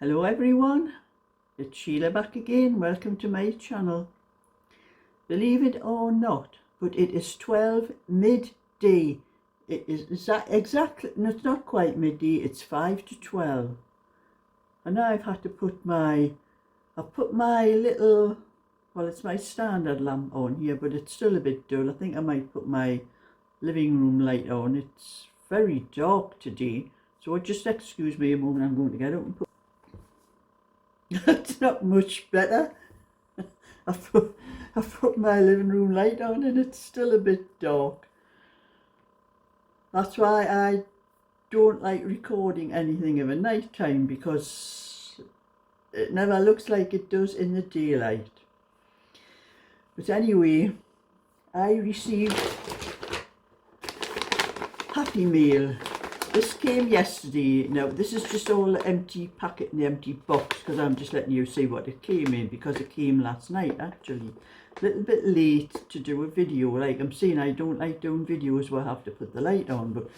Hello everyone, it's Sheila back again. Welcome to my channel. Believe it or not, but it is 12 midday. Is that exactly? No, it's not quite midday, it's 5 to 12. And now I've had to put my little, well, it's my standard lamp on here, but it's still a bit dull. I think I might put my living room light on. It's very dark today, so just excuse me a moment. I'm going to get up and put it's not much better. I've put my living room light on and it's still a bit dark. That's why I don't like recording anything of a night time, because it never looks like it does in the daylight. But anyway, I received Happy Meal. This came yesterday. Now this is just all the empty packet and the empty box, because I'm just letting you see what it came in, because it came last night actually. A little bit late to do a video. Like I'm saying, I don't like doing videos where I have to put the light on, but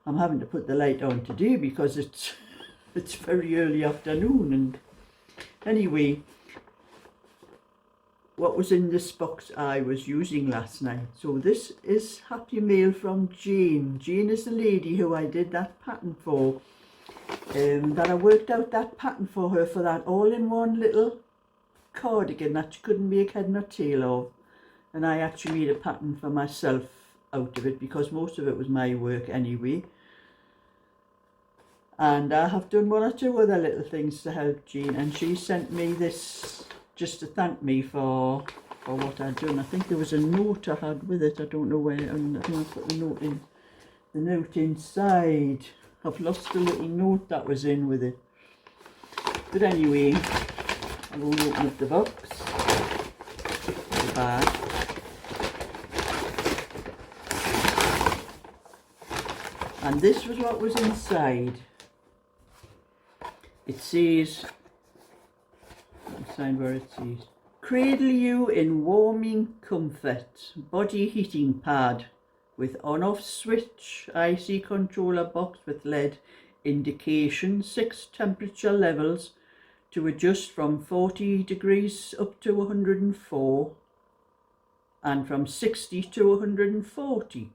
I'm having to put the light on today because it's very early afternoon. And anyway, what was in this box I was using last night. So this is Happy Meal from Jane. Jane is the lady who I did that pattern for. That I worked out that pattern for her for that all-in-one little cardigan that she couldn't make head nor tail of. And I actually made a pattern for myself out of it, because most of it was my work anyway. And I have done one or two other little things to help Jane, and she sent me this just to thank me for what I'd done. I think there was a note I had with it. I don't know where, and I think I put the note inside. I've lost the little note that was in with it. But anyway, I will open up the box, the bag. And this was what was inside. It says, sign where it says, cradle you in warming comfort, body heating pad with on-off switch, IC controller box with LED indication, 6 temperature levels to adjust from 40 degrees up to 104 and from 60 to 140.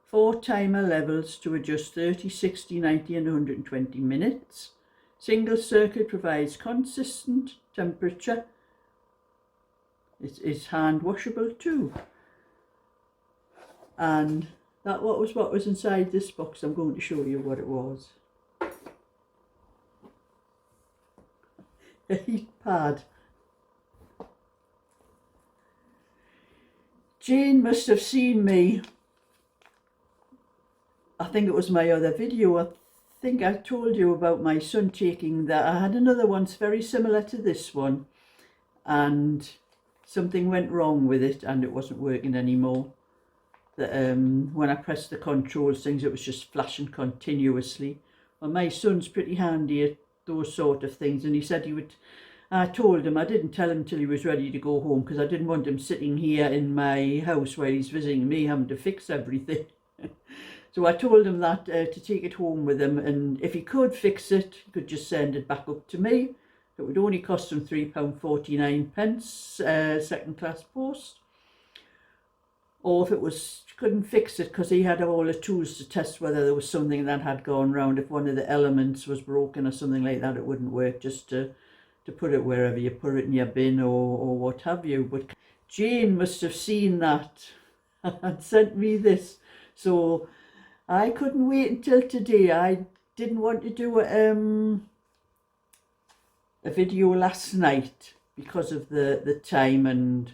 4 timer levels to adjust 30, 60, 90 and 120 minutes. Single circuit provides consistent temperature. It is hand washable too. And that what was inside this box. I'm going to show you what it was. A heat pad. Jane must have seen me. I think it was my other video. I think I told you about my son taking that. I had another one very similar to this one, and something went wrong with it and it wasn't working anymore. When I pressed the controls things, it was just flashing continuously. Well, my son's pretty handy at those sort of things, and he said he would. I told him, I didn't tell him till he was ready to go home, because I didn't want him sitting here in my house where he's visiting me having to fix everything. So I told him that to take it home with him, and if he could fix it, he could just send it back up to me. It would only cost him £3.49, second class post. Or if it was, couldn't fix it because he had all the tools to test whether there was something that had gone round. If one of the elements was broken or something like that, it wouldn't work, just to put it wherever you put it in your bin or what have you. But Jane must have seen that and sent me this. So I couldn't wait until today. I didn't want to do a video last night because of the time, and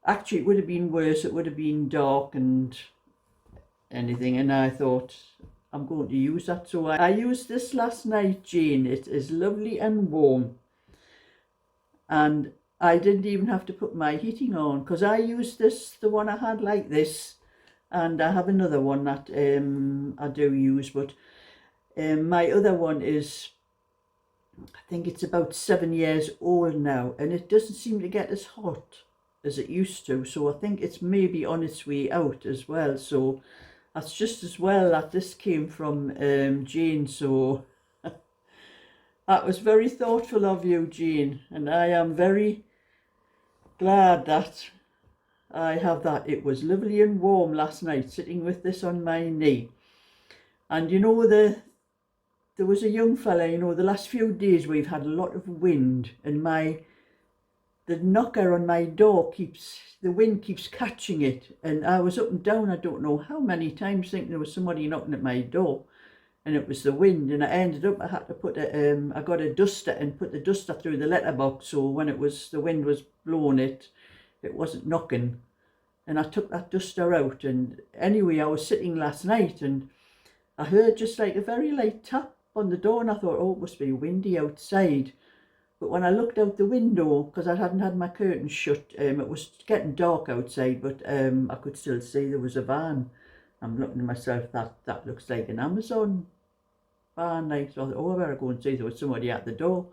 actually it would have been worse. It would have been dark and anything, and I thought I'm going to use that. So I used this last night, Jane. It is lovely and warm, and I didn't even have to put my heating on, because I used this, the one I had like this, and I have another one that I do use, but my other one is, I think it's about 7 years old now, and it doesn't seem to get as hot as it used to. So I think it's maybe on its way out as well. So that's just as well that this came from Jane. So That was very thoughtful of you, Jean, and I am very glad that I have that. It was lovely and warm last night, sitting with this on my knee. And you know, there was a young fella, you know, the last few days we've had a lot of wind, and the knocker on my door the wind keeps catching it, and I was up and down, I don't know how many times, thinking there was somebody knocking at my door, and it was the wind. And I ended up, I had to put I got a duster and put the duster through the letterbox, so when the wind was blowing it wasn't knocking. And I took that duster out, and anyway, I was sitting last night and I heard just like a very light tap on the door, and I thought, oh, it must be windy outside. But when I looked out the window, because I hadn't had my curtains shut, it was getting dark outside, but I could still see there was a van. I'm looking to myself, that looks like an Amazon van. Like, so I thought, oh, I better go and see there was somebody at the door.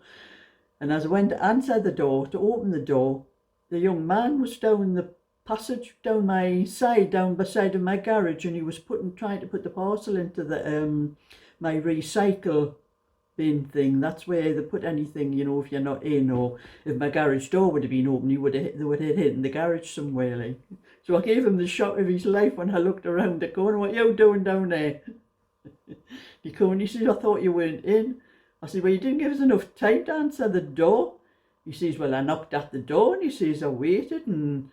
And as I went to answer the door, to open the door, the young man was down the passage, down my side, down beside of my garage, and he was trying to put the parcel into the my recycle bin thing. That's where they put anything, you know, if you're not in, or if my garage door would have been open, they would have hit in the garage somewhere. Like. So I gave him the shock of his life when I looked around the corner. What are you doing down there? He came and he says, I thought you weren't in. I said, well, you didn't give us enough time to answer the door. He says, well, I knocked at the door, and he says, I waited, and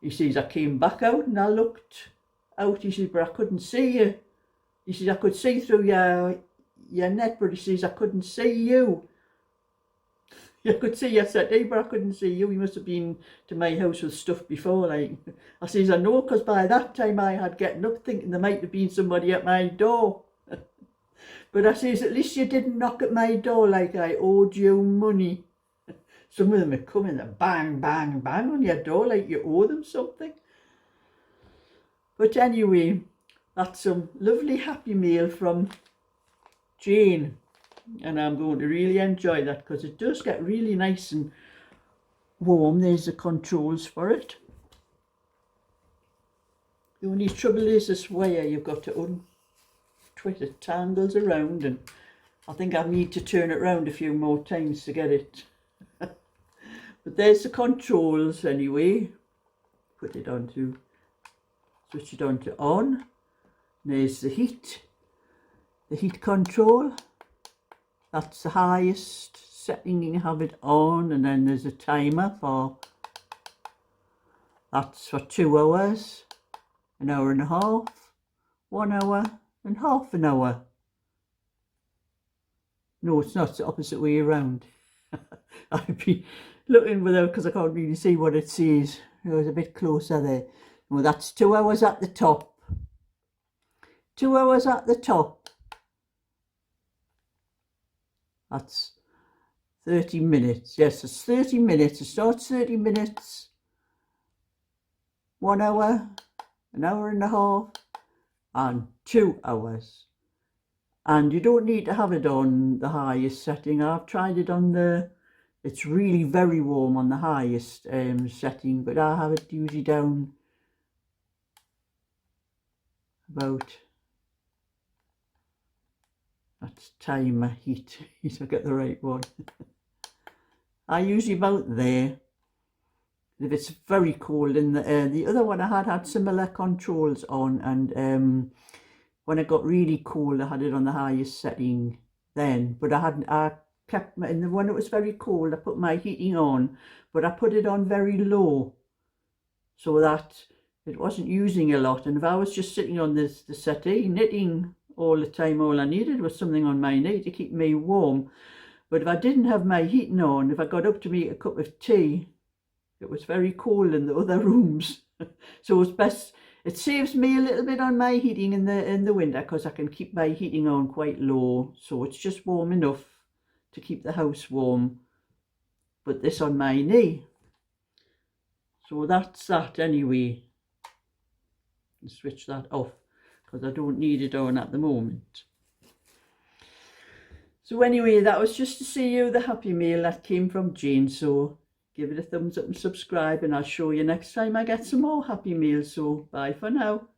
he says, I came back out and I looked out. He says, but I couldn't see you. He says, I could see through your net, but he says, I couldn't see you. I could see your settee, but I couldn't see you. You must have been to my house with stuff before. Like. I says, I know, because by that time I had getting up thinking there might have been somebody at my door. But I says, at least you didn't knock at my door like I owed you money. Some of them are coming and bang, bang, bang on your door like you owe them something. But anyway, that's some lovely Happy Meal from Jane. And I'm going to really enjoy that, because it does get really nice and warm. There's the controls for it. The only trouble is this wire you've got to untwist. It tangles around, and I think I need to turn it around a few more times to get it. But there's the controls anyway. Switch it on to on. There's the heat control. That's the highest setting you can have it on, and then there's a timer that's for 2 hours, an hour and a half, 1 hour, and half an hour. No, it's not, it's the opposite way around. I'd be looking without, because I can't really see what it says. It was a bit closer there. No, that's 2 hours at the top. 2 hours at the top. That's 30 minutes. Yes, it's 30 minutes. It starts 30 minutes, 1 hour, an hour and a half, and 2 hours. And you don't need to have it on the highest setting. I've tried it on it's really very warm on the highest setting, but I have it usually down about, that's timer heat, to get the right one. I usually about there. If it's very cold in the other one I had similar controls on, and when it got really cold I had it on the highest setting then, but I kept when it was very cold I put my heating on, but I put it on very low so that it wasn't using a lot. And if I was just sitting on the settee knitting all the time, all I needed was something on my knee to keep me warm. But if I didn't have my heating on, if I got up to make a cup of tea, it was very cold in the other rooms. So it's best, it saves me a little bit on my heating in the winter, because I can keep my heating on quite low, so it's just warm enough to keep the house warm. But this on my knee. So that's that anyway. Switch that off, because I don't need it on at the moment. So anyway, that was just to see you the Happy Meal that came from Jane. So give it a thumbs up and subscribe, and I'll show you next time I get some more Happy Meals. So bye for now.